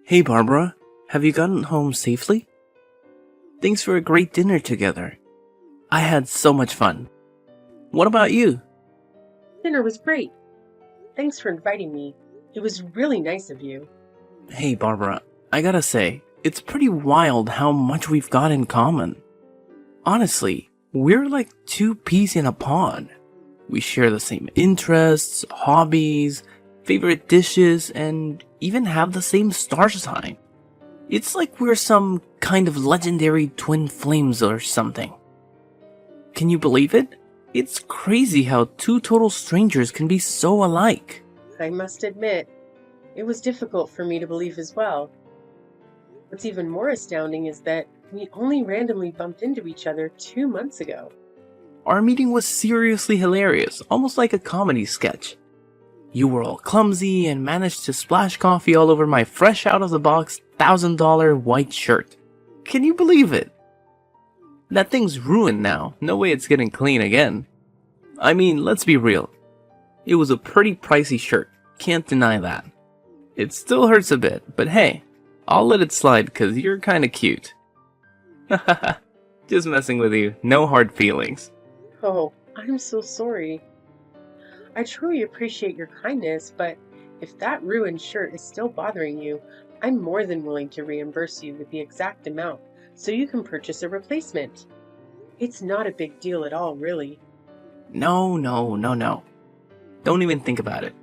Hey Barbara, have you gotten home safely? Thanks for a great dinner together. I had so much fun. What about you? Dinner was great. Thanks for inviting me. It was really nice of you. Hey Barbara, I gotta say, it's pretty wild how much we've got in common. Honestly, we're like two peas in a pod. We share the same interests, hobbies, favorite dishes, and even have the same star sign. It's like we're some kind of legendary twin flames or something. Can you believe it? It's crazy how two total strangers can be so alike. I must admit, it was difficult for me to believe as well. What's even more astounding is that we only randomly bumped into each other 2 months ago. Our meeting was seriously hilarious, almost like a comedy sketch. You were all clumsy and managed to splash coffee all over my fresh out of the box $1,000 white shirt. Can you believe it? That thing's ruined now. No way it's getting clean again. I mean, let's be real. It was a pretty pricey shirt. Can't deny that. It still hurts a bit, but hey, I'll let it slide cause you're kinda cute. Hahaha, just messing with you. No hard feelings. Oh, I'm so sorry. I truly appreciate your kindness, but if that ruined shirt is still bothering you, I'm more than willing to reimburse you with the exact amount so you can purchase a replacement. It's not a big deal at all, really. No. Don't even think about it.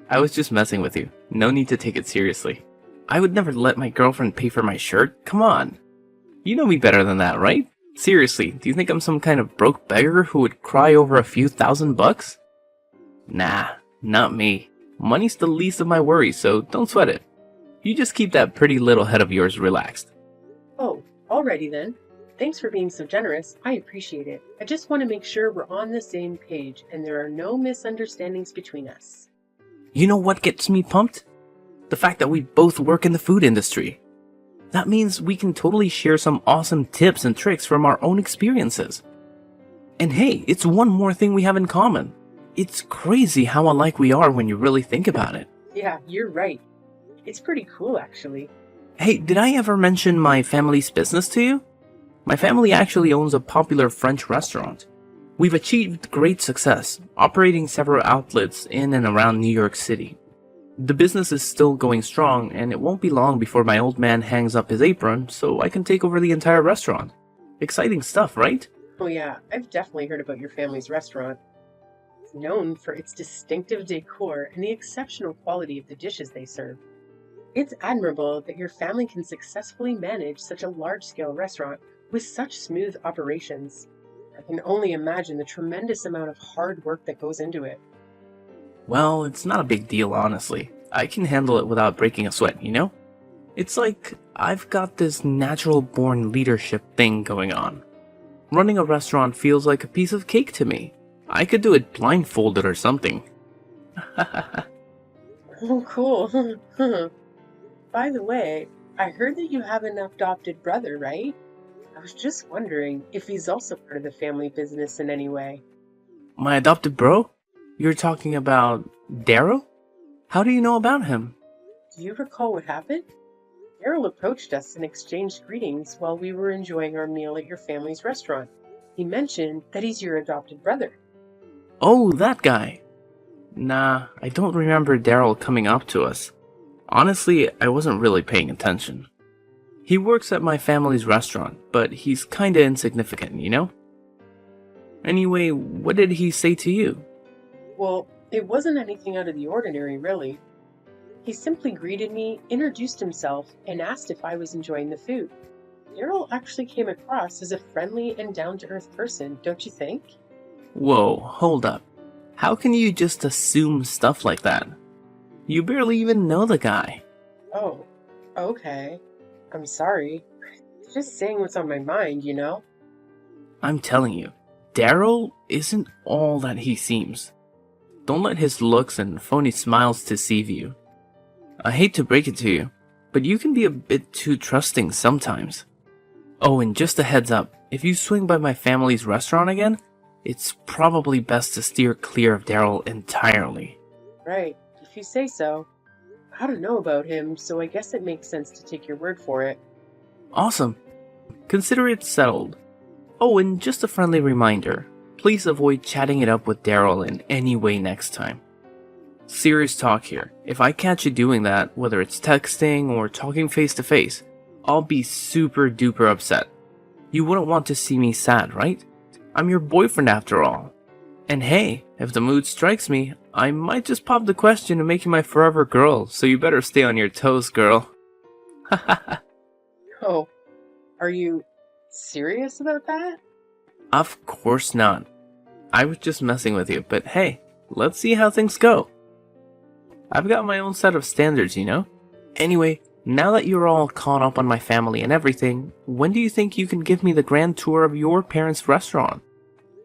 I was just messing with you. No need to take it seriously. I would never let my girlfriend pay for my shirt. Come on. You know me better than that, right? Seriously, do you think I'm some kind of broke beggar who would cry over a few $1,000? Nah, not me. Money's the least of my worries, so don't sweat it. You just keep that pretty little head of yours relaxed. Oh, alrighty then. Thanks for being so generous. I appreciate it. I just want to make sure we're on the same page and there are no misunderstandings between us. You know what gets me pumped? The fact that we both work in the food industry. That means we can totally share some awesome tips and tricks from our own experiences. And hey, it's one more thing we have in common. It's crazy how alike we are when you really think about it. Yeah, you're right. It's pretty cool, actually. Hey, did I ever mention my family's business to you? My family actually owns a popular French restaurant. We've achieved great success, operating several outlets in and around New York City. The business is still going strong, and it won't be long before my old man hangs up his apron so I can take over the entire restaurant. Exciting stuff, right? Oh yeah, I've definitely heard about your family's restaurant. It's known for its distinctive decor and the exceptional quality of the dishes they serve. It's admirable that your family can successfully manage such a large-scale restaurant with such smooth operations. I can only imagine the tremendous amount of hard work that goes into it. Well, it's not a big deal, honestly. I can handle it without breaking a sweat, you know? It's like I've got this natural-born leadership thing going on. Running a restaurant feels like a piece of cake to me. I could do it blindfolded or something. Oh, cool. By the way, I heard that you have an adopted brother, right? I was just wondering if he's also part of the family business in any way. My adopted bro? You're talking about Daryl? How do you know about him? Do you recall what happened? Daryl approached us and exchanged greetings while we were enjoying our meal at your family's restaurant. He mentioned that he's your adopted brother. Oh, that guy. Nah, I don't remember Daryl coming up to us. Honestly, I wasn't really paying attention. He works at my family's restaurant, but he's kinda insignificant, you know? Anyway, what did he say to you? Well, it wasn't anything out of the ordinary, really. He simply greeted me, introduced himself, and asked if I was enjoying the food. Daryl actually came across as a friendly and down-to-earth person, don't you think? Whoa, hold up. How can you just assume stuff like that? You barely even know the guy. Oh, okay. I'm sorry. Just saying what's on my mind, you know? I'm telling you, Daryl isn't all that he seems. Don't let his looks and phony smiles deceive you. I hate to break it to you, but you can be a bit too trusting sometimes. Oh, and just a heads up, if you swing by my family's restaurant again, it's probably best to steer clear of Daryl entirely. Right, if you say so. I don't know about him, so I guess it makes sense to take your word for it. Awesome. Consider it settled. Oh, and just a friendly reminder, please avoid chatting it up with Daryl in any way next time. Serious talk here. If I catch you doing that, whether it's texting or talking face to face, I'll be super duper upset. You wouldn't want to see me sad, right? I'm your boyfriend after all. And hey, if the mood strikes me, I might just pop the question to make you my forever girl, so you better stay on your toes, girl. Oh, are you serious about that? Of course not. I was just messing with you, but hey, let's see how things go. I've got my own set of standards, you know? Anyway, now that you're all caught up on my family and everything, when do you think you can give me the grand tour of your parents' restaurant?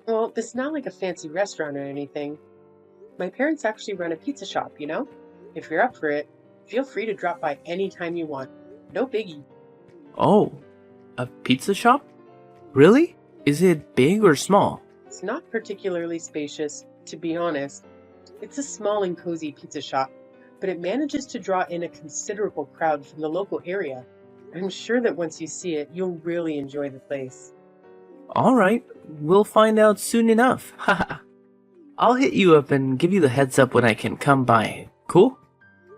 Well, it's not like a fancy restaurant or anything. My parents actually run a pizza shop, you know? If you're up for it, feel free to drop by anytime you want. No biggie. Oh, a pizza shop? Really? Is it big or small? It's not particularly spacious, to be honest. It's a small and cozy pizza shop, but it manages to draw in a considerable crowd from the local area. I'm sure that once you see it, you'll really enjoy the place. Alright, we'll find out soon enough. Haha. I'll hit you up and give you the heads up when I can come by. Cool?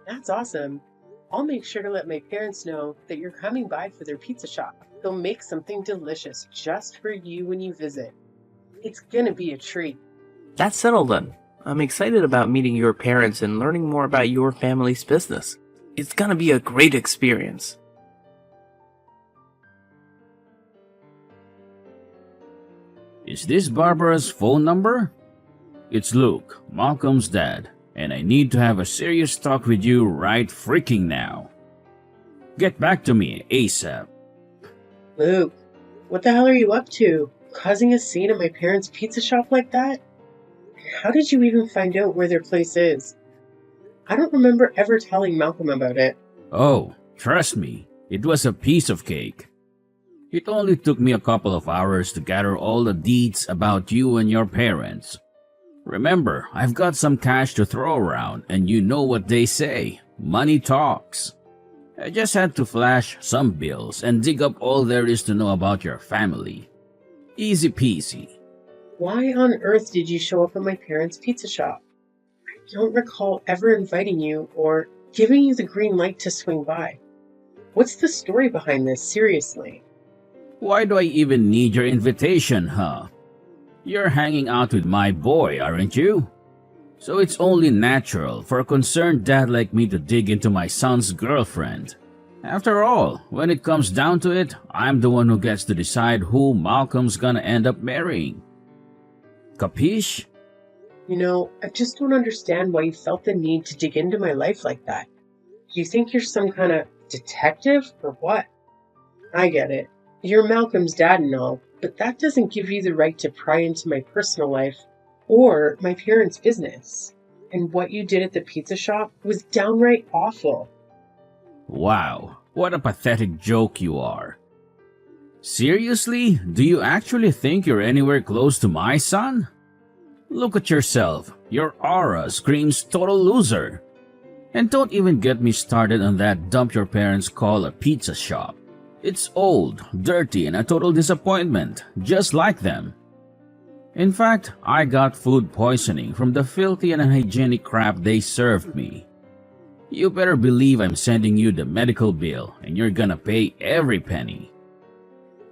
That's awesome. I'll make sure to let my parents know that you're coming by for their pizza shop. They'll make something delicious just for you when you visit. It's gonna be a treat. That's settled then. I'm excited about meeting your parents and learning more about your family's business. It's gonna be a great experience. Is this Barbara's phone number? It's Luke, Malcolm's dad, and I need to have a serious talk with you right freaking now. Get back to me ASAP. Luke, what the hell are you up to? Causing a scene at my parents' pizza shop like that? How did you even find out where their place is? I don't remember ever telling Malcolm about it. Oh, trust me, it was a piece of cake. It only took me a couple of hours to gather all the deets about you and your parents. Remember, I've got some cash to throw around, and you know what they say, money talks. I just had to flash some bills and dig up all there is to know about your family. Easy peasy. Why on earth did you show up at my parents' pizza shop? I don't recall ever inviting you or giving you the green light to swing by. What's the story behind this, seriously? Why do I even need your invitation, huh? You're hanging out with my boy, aren't you? So it's only natural for a concerned dad like me to dig into my son's girlfriend. After all, when it comes down to it, I'm the one who gets to decide who Malcolm's gonna end up marrying. Capiche? You know, I just don't understand why you felt the need to dig into my life like that. Do you think you're some kind of detective or what? I get it. You're Malcolm's dad and all, but that doesn't give you the right to pry into my personal life or my parents' business. And what you did at the pizza shop was downright awful. Wow, what a pathetic joke you are. Seriously? Do you actually think you're anywhere close to my son? Look at yourself. Your aura screams total loser. And don't even get me started on that dump your parents call a pizza shop. It's old, dirty, and a total disappointment, just like them. In fact, I got food poisoning from the filthy and unhygienic crap they served me. You better believe I'm sending you the medical bill, and you're gonna pay every penny.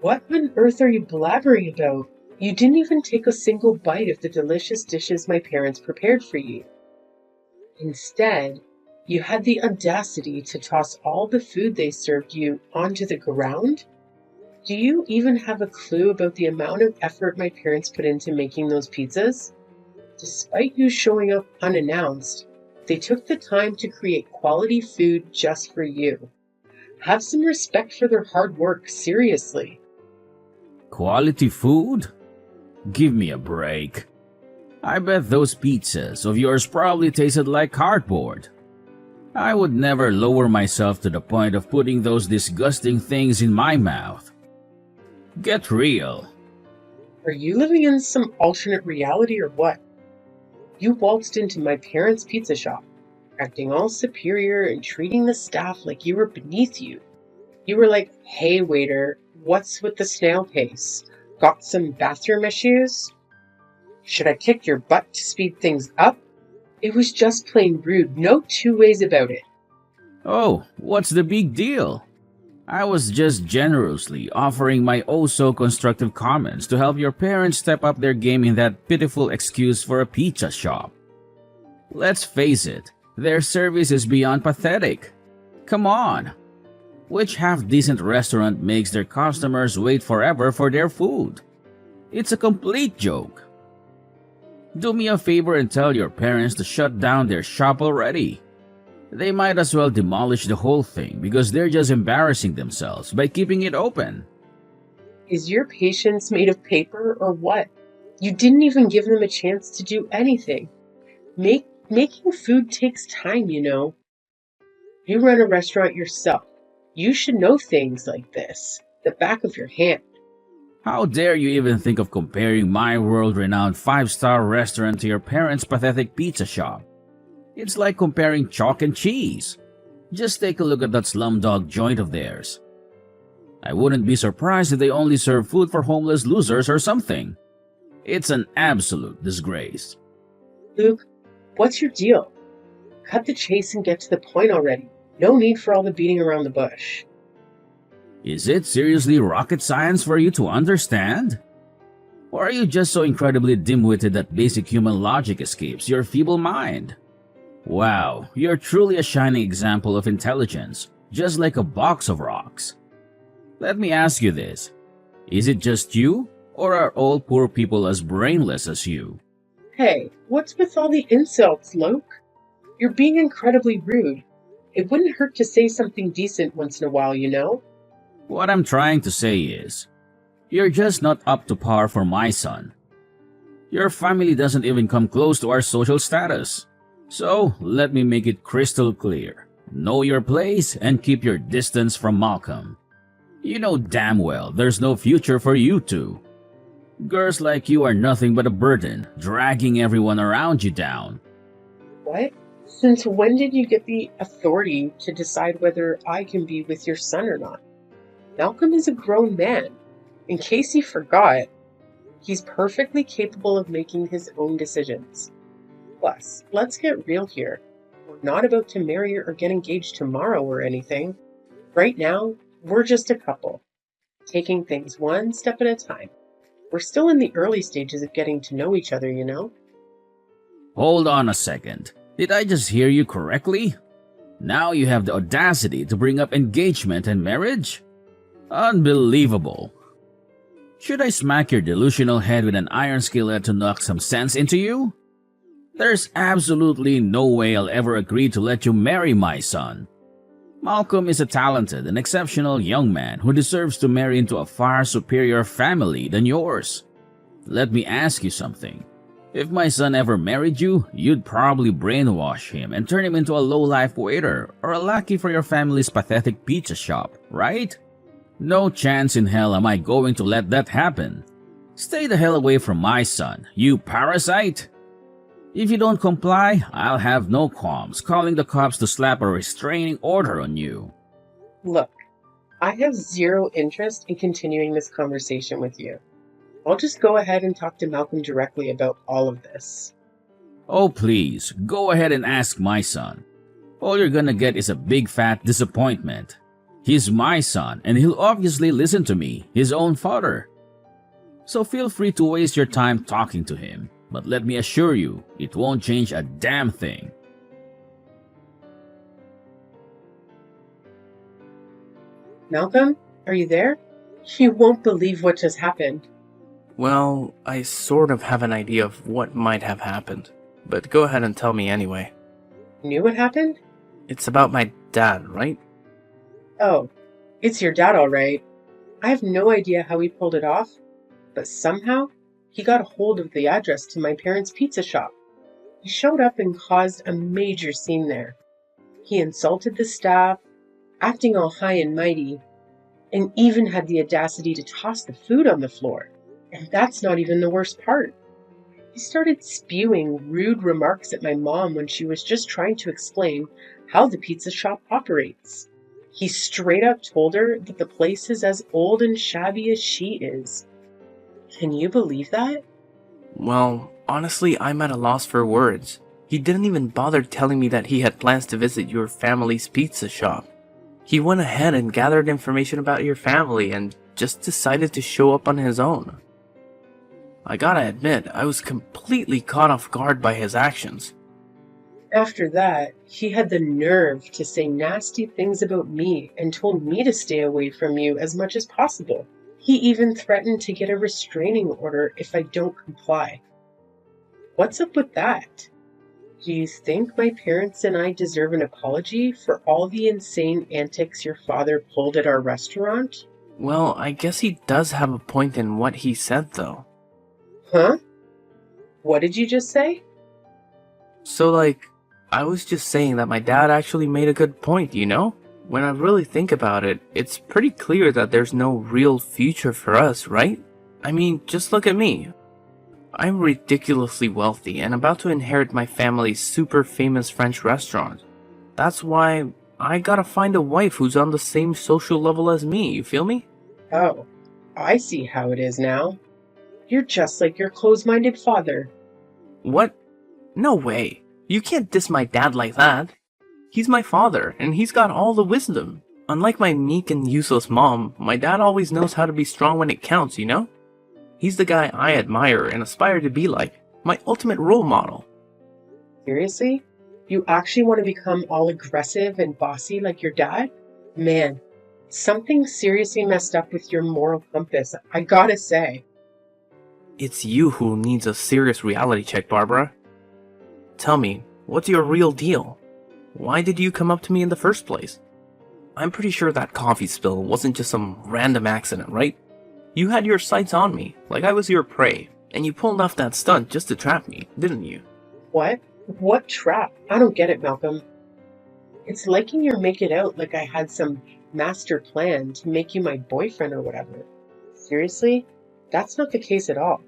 What on earth are you blabbering about? You didn't even take a single bite of the delicious dishes my parents prepared for you. Instead, you had the audacity to toss all the food they served you onto the ground? Do you even have a clue about the amount of effort my parents put into making those pizzas? Despite you showing up unannounced, they took the time to create quality food just for you. Have some respect for their hard work, seriously. Quality food? Give me a break. I bet those pizzas of yours probably tasted like cardboard. I would never lower myself to the point of putting those disgusting things in my mouth. Get real. Are you living in some alternate reality or what? You waltzed into my parents' pizza shop, acting all superior and treating the staff like you were beneath you. You were like, "Hey, waiter, what's with the snail pace? Got some bathroom issues? Should I kick your butt to speed things up?" It was just plain rude, no two ways about it. Oh, what's the big deal? I was just generously offering my oh so constructive comments to help your parents step up their game in that pitiful excuse for a pizza shop. Let's face it, their service is beyond pathetic. Come on. Which half-decent restaurant makes their customers wait forever for their food? It's a complete joke. Do me a favor and tell your parents to shut down their shop already. They might as well demolish the whole thing because they're just embarrassing themselves by keeping it open. Is your patience made of paper or what? You didn't even give them a chance to do anything. Making food takes time, you know. You run a restaurant yourself. You should know things like this, the back of your hand. How dare you even think of comparing my world-renowned five-star restaurant to your parents' pathetic pizza shop? It's like comparing chalk and cheese. Just take a look at that slumdog joint of theirs. I wouldn't be surprised if they only serve food for homeless losers or something. It's an absolute disgrace. Luke, what's your deal? Cut the chase and get to the point already. No need for all the beating around the bush. Is it seriously rocket science for you to understand? Or are you just so incredibly dim-witted that basic human logic escapes your feeble mind? Wow, you're truly a shining example of intelligence, just like a box of rocks. Let me ask you this. Is it just you, or are all poor people as brainless as you? Hey, what's with all the insults, Luke? You're being incredibly rude. It wouldn't hurt to say something decent once in a while, you know? What I'm trying to say is, you're just not up to par for my son. Your family doesn't even come close to our social status. So, let me make it crystal clear. Know your place and keep your distance from Malcolm. You know damn well there's no future for you two. Girls like you are nothing but a burden, dragging everyone around you down. What? Since when did you get the authority to decide whether I can be with your son or not? Malcolm is a grown man. In case you forgot, he's perfectly capable of making his own decisions. Plus, let's get real here. We're not about to marry or get engaged tomorrow or anything. Right now, we're just a couple, taking things one step at a time. We're still in the early stages of getting to know each other, you know? Hold on a second. Did I just hear you correctly? Now you have the audacity to bring up engagement and marriage? Unbelievable. Should I smack your delusional head with an iron skillet to knock some sense into you? There's absolutely no way I'll ever agree to let you marry my son. Malcolm is a talented and exceptional young man who deserves to marry into a far superior family than yours. Let me ask you something. If my son ever married you, you'd probably brainwash him and turn him into a low-life waiter or a lackey for your family's pathetic pizza shop, right? No chance in hell am I going to let that happen. Stay the hell away from my son, you parasite! If you don't comply, I'll have no qualms calling the cops to slap a restraining order on you. Look, I have zero interest in continuing this conversation with you. I'll just go ahead and talk to Malcolm directly about all of this. Oh please, go ahead and ask my son. All you're gonna get is a big fat disappointment. He's my son and he'll obviously listen to me, his own father. So feel free to waste your time talking to him, but let me assure you, it won't change a damn thing. Malcolm, are you there? You won't believe what just happened. Well, I sort of have an idea of what might have happened, but go ahead and tell me anyway. Knew what happened? It's about my dad, right? Oh, it's your dad, all right. I have no idea how he pulled it off, but somehow he got a hold of the address to my parents' pizza shop. He showed up and caused a major scene there. He insulted the staff, acting all high and mighty, and even had the audacity to toss the food on the floor. And that's not even the worst part. He started spewing rude remarks at my mom when she was just trying to explain how the pizza shop operates. He straight up told her that the place is as old and shabby as she is. Can you believe that? Well, honestly, I'm at a loss for words. He didn't even bother telling me that he had plans to visit your family's pizza shop. He went ahead and gathered information about your family and just decided to show up on his own. I gotta admit, I was completely caught off guard by his actions. After that, he had the nerve to say nasty things about me and told me to stay away from you as much as possible. He even threatened to get a restraining order if I don't comply. What's up with that? Do you think my parents and I deserve an apology for all the insane antics your father pulled at our restaurant? Well, I guess he does have a point in what he said, though. Huh? What did you just say? So, I was just saying that my dad actually made a good point, you know? When I really think about it, it's pretty clear that there's no real future for us, right? I mean, just look at me. I'm ridiculously wealthy and about to inherit my family's super famous French restaurant. That's why I gotta find a wife who's on the same social level as me, you feel me? Oh, I see how it is now. You're just like your close-minded father. What? No way. You can't diss my dad like that. He's my father, and he's got all the wisdom. Unlike my meek and useless mom, my dad always knows how to be strong when it counts, you know? He's the guy I admire and aspire to be like, my ultimate role model. Seriously? You actually want to become all aggressive and bossy like your dad? Man, something seriously messed up with your moral compass, I gotta say. It's you who needs a serious reality check, Barbara. Tell me, what's your real deal? Why did you come up to me in the first place? I'm pretty sure that coffee spill wasn't just some random accident, right? You had your sights on me, like I was your prey, and you pulled off that stunt just to trap me, didn't you? What? What trap? I don't get it, Malcolm. It's liking you're making out like I had some master plan to make you my boyfriend or whatever. Seriously? That's not the case at all.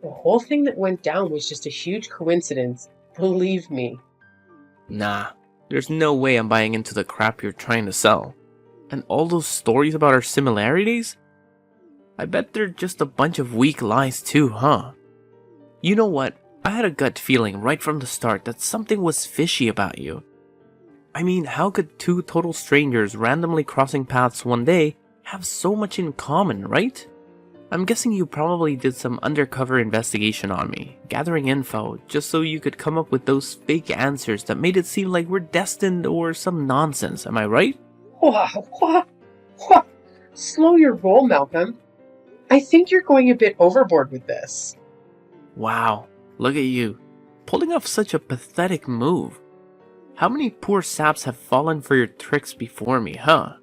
The whole thing that went down was just a huge coincidence. Believe me. Nah, there's no way I'm buying into the crap you're trying to sell. And all those stories about our similarities? I bet they're just a bunch of weak lies too, huh? You know what? I had a gut feeling right from the start that something was fishy about you. I mean, how could two total strangers randomly crossing paths one day have so much in common, right? I'm guessing you probably did some undercover investigation on me, gathering info just so you could come up with those fake answers that made it seem like we're destined or some nonsense, am I right? What? Slow your roll, Malcolm. I think you're going a bit overboard with this. Wow, look at you, pulling off such a pathetic move. How many poor saps have fallen for your tricks before me, huh?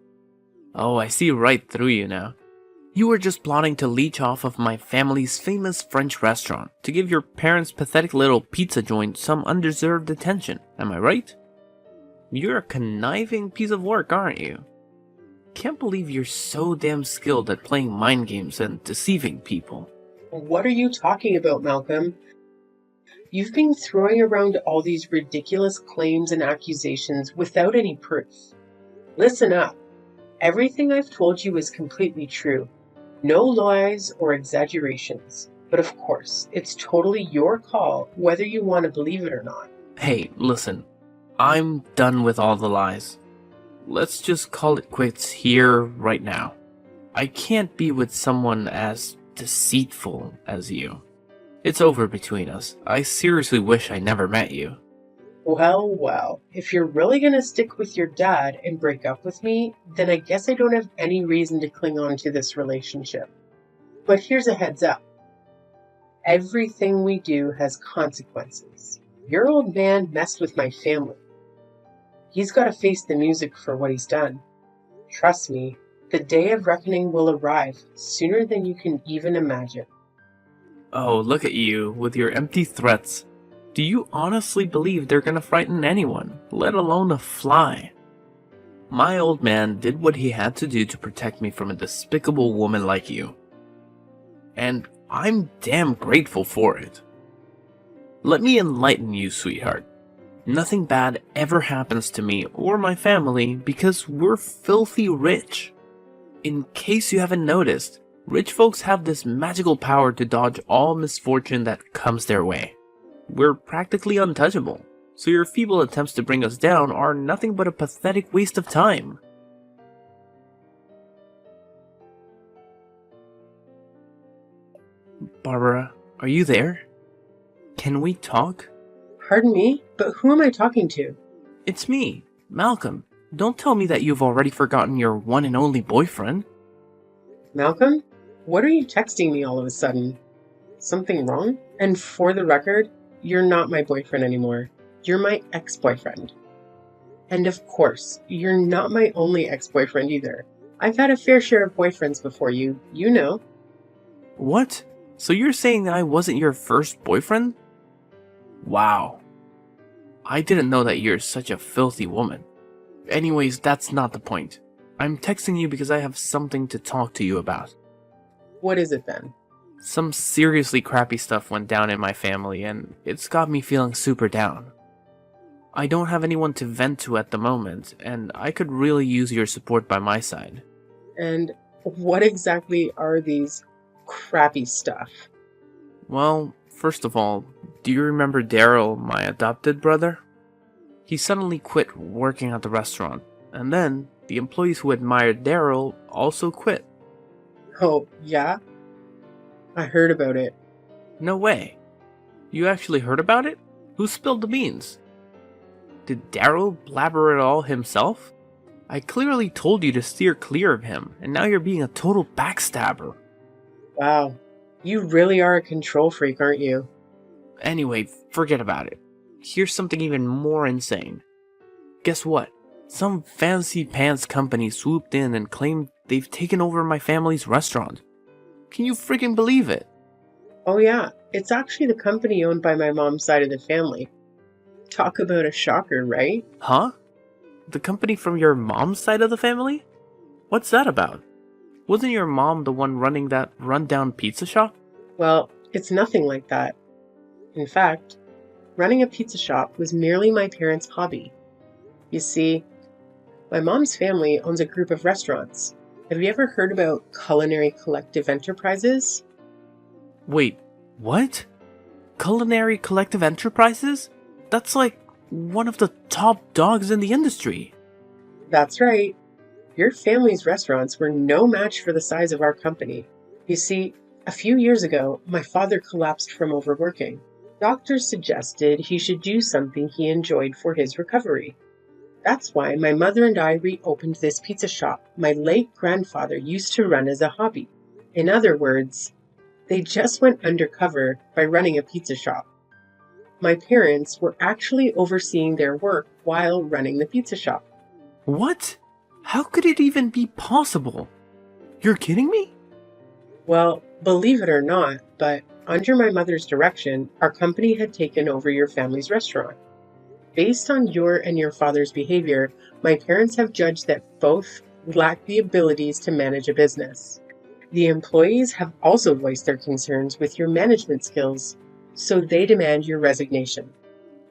Oh, I see right through you now. You were just plotting to leech off of my family's famous French restaurant to give your parents' pathetic little pizza joint some undeserved attention, am I right? You're a conniving piece of work, aren't you? Can't believe you're so damn skilled at playing mind games and deceiving people. What are you talking about, Malcolm? You've been throwing around all these ridiculous claims and accusations without any proof. Listen up. Everything I've told you is completely true. No lies or exaggerations. But of course, it's totally your call whether you want to believe it or not. Hey, listen. I'm done with all the lies. Let's just call it quits here, right now. I can't be with someone as deceitful as you. It's over between us. I seriously wish I never met you. Well, if you're really gonna stick with your dad and break up with me, then I guess I don't have any reason to cling on to this relationship. But here's a heads up. Everything we do has consequences. Your old man messed with my family. He's got to face the music for what he's done. Trust me, the day of reckoning will arrive sooner than you can even imagine. Oh, look at you, with your empty threats. Do you honestly believe they're gonna frighten anyone, let alone a fly? My old man did what he had to do to protect me from a despicable woman like you. And I'm damn grateful for it. Let me enlighten you, sweetheart. Nothing bad ever happens to me or my family because we're filthy rich. In case you haven't noticed, rich folks have this magical power to dodge all misfortune that comes their way. We're practically untouchable, so your feeble attempts to bring us down are nothing but a pathetic waste of time. Barbara, are you there? Can we talk? Pardon me, but who am I talking to? It's me, Malcolm. Don't tell me that you've already forgotten your one and only boyfriend. Malcolm? What are you texting me all of a sudden? Something wrong? And for the record, you're not my boyfriend anymore. You're my ex-boyfriend. And of course, you're not my only ex-boyfriend either. I've had a fair share of boyfriends before you, you know. What? So you're saying that I wasn't your first boyfriend? Wow. I didn't know that you're such a filthy woman. Anyways, that's not the point. I'm texting you because I have something to talk to you about. What is it then? Some seriously crappy stuff went down in my family, and it's got me feeling super down. I don't have anyone to vent to at the moment, and I could really use your support by my side. And what exactly are these crappy stuff? Well, first of all, do you remember Daryl, my adopted brother? He suddenly quit working at the restaurant, and then the employees who admired Daryl also quit. Oh, yeah? I heard about it. No way. You actually heard about it? Who spilled the beans? Did Daryl blabber it all himself? I clearly told you to steer clear of him, and now you're being a total backstabber. Wow. You really are a control freak, aren't you? Anyway, forget about it. Here's something even more insane. Guess what? Some fancy pants company swooped in and claimed they've taken over my family's restaurant. Can you freaking believe it? Oh yeah, it's actually the company owned by my mom's side of the family. Talk about a shocker, right? Huh? The company from your mom's side of the family? What's that about? Wasn't your mom the one running that rundown pizza shop? Well, it's nothing like that. In fact, running a pizza shop was merely my parents' hobby. You see, my mom's family owns a group of restaurants. Have you ever heard about Culinary Collective Enterprises? Wait, what? Culinary Collective Enterprises? That's like one of the top dogs in the industry. That's right. Your family's restaurants were no match for the size of our company. You see, a few years ago, my father collapsed from overworking. Doctors suggested he should do something he enjoyed for his recovery. That's why my mother and I reopened this pizza shop my late grandfather used to run as a hobby. In other words, they just went undercover by running a pizza shop. My parents were actually overseeing their work while running the pizza shop. What? How could it even be possible? You're kidding me? Well, believe it or not, but under my mother's direction, our company had taken over your family's restaurant. Based on your and your father's behavior, my parents have judged that both lack the abilities to manage a business. The employees have also voiced their concerns with your management skills, so they demand your resignation.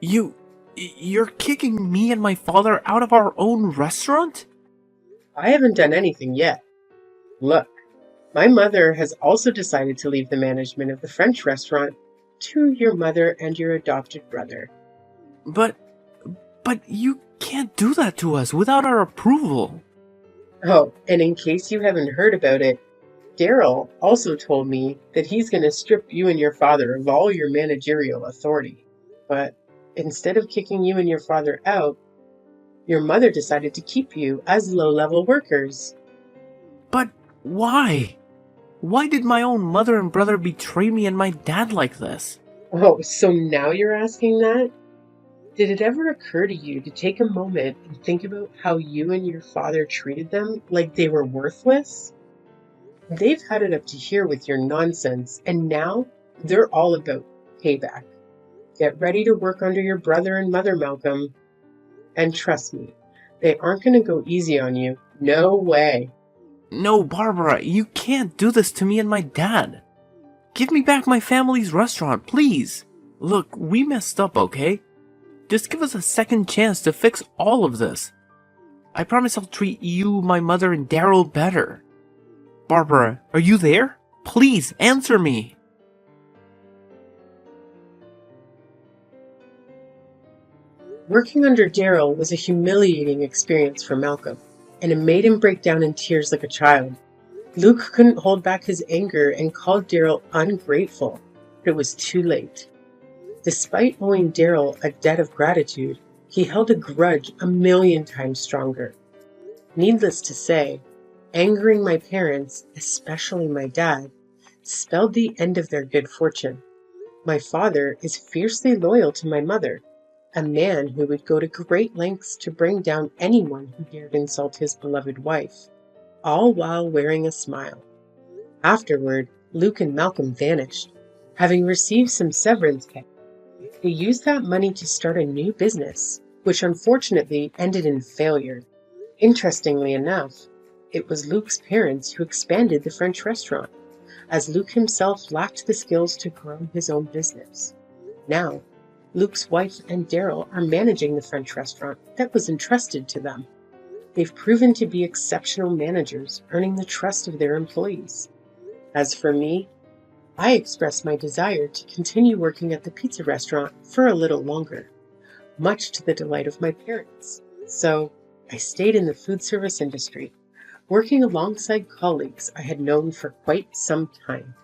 You're kicking me and my father out of our own restaurant? I haven't done anything yet. Look, my mother has also decided to leave the management of the French restaurant to your mother and your adopted brother. But you can't do that to us without our approval. Oh, and in case you haven't heard about it, Daryl also told me that he's going to strip you and your father of all your managerial authority. But instead of kicking you and your father out, your mother decided to keep you as low-level workers. But why? Why did my own mother and brother betray me and my dad like this? Oh, so now you're asking that? Did it ever occur to you to take a moment and think about how you and your father treated them like they were worthless? They've had it up to here with your nonsense, and now they're all about payback. Get ready to work under your brother and mother, Malcolm. And trust me, they aren't going to go easy on you. No way. No, Barbara, you can't do this to me and my dad. Give me back my family's restaurant, please. Look, we messed up, okay? Just give us a second chance to fix all of this. I promise I'll treat you, my mother, and Daryl better. Barbara, are you there? Please, answer me. Working under Daryl was a humiliating experience for Malcolm, and it made him break down in tears like a child. Luke couldn't hold back his anger and called Daryl ungrateful, but it was too late. Despite owing Daryl a debt of gratitude, he held a grudge 1,000,000 times stronger. Needless to say, angering my parents, especially my dad, spelled the end of their good fortune. My father is fiercely loyal to my mother, a man who would go to great lengths to bring down anyone who dared insult his beloved wife, all while wearing a smile. Afterward, Luke and Malcolm vanished, having received some severance pay. They used that money to start a new business, which unfortunately ended in failure. Interestingly enough, it was Luke's parents who expanded the French restaurant, as Luke himself lacked the skills to grow his own business. Now, Luke's wife and Daryl are managing the French restaurant that was entrusted to them. They've proven to be exceptional managers, earning the trust of their employees. As for me, I expressed my desire to continue working at the pizza restaurant for a little longer, much to the delight of my parents. So I stayed in the food service industry, working alongside colleagues I had known for quite some time.